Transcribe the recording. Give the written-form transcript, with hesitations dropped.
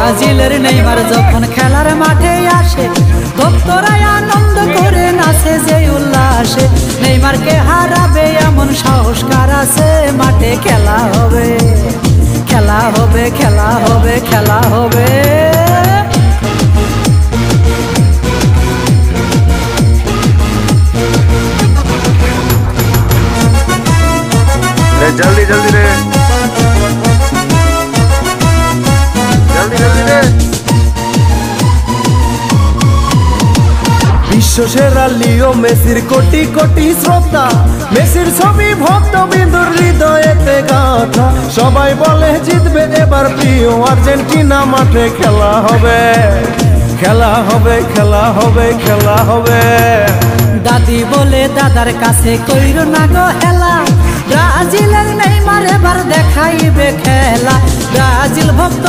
ব্রাজিলের নেইমার যখন খেলার মাঠে আসে ভক্তরা আনন্দ করে নাচে যে উল্লাসে। নেইমারকে হারাবে এমন সাহস কার আছে? মাঠে খেলা হবে, খেলা হবে, খেলা হবে, খেলা হবে। जल्दी जल्दी रे, जल्दी जल्दी रे। বিশ্ব সেরা লিও মেসির কোটি কোটি শ্রদ্ধা, মেসির ছবি ভক্তবিন্দুর হৃদয়েতে গাথা। সবাই বলে জিতবে এবার প্রিয় আর্জেন্টিনা, মাঠে খেলা হবে, খেলা হবে, খেলা হবে, খেলা হবে। দাদি বলে দাদার কাছে কইরো না গো হেলা, ব্রাজিলের নেইমার এবার দেখাইবে খেলা। ব্রাজিল ভক্ত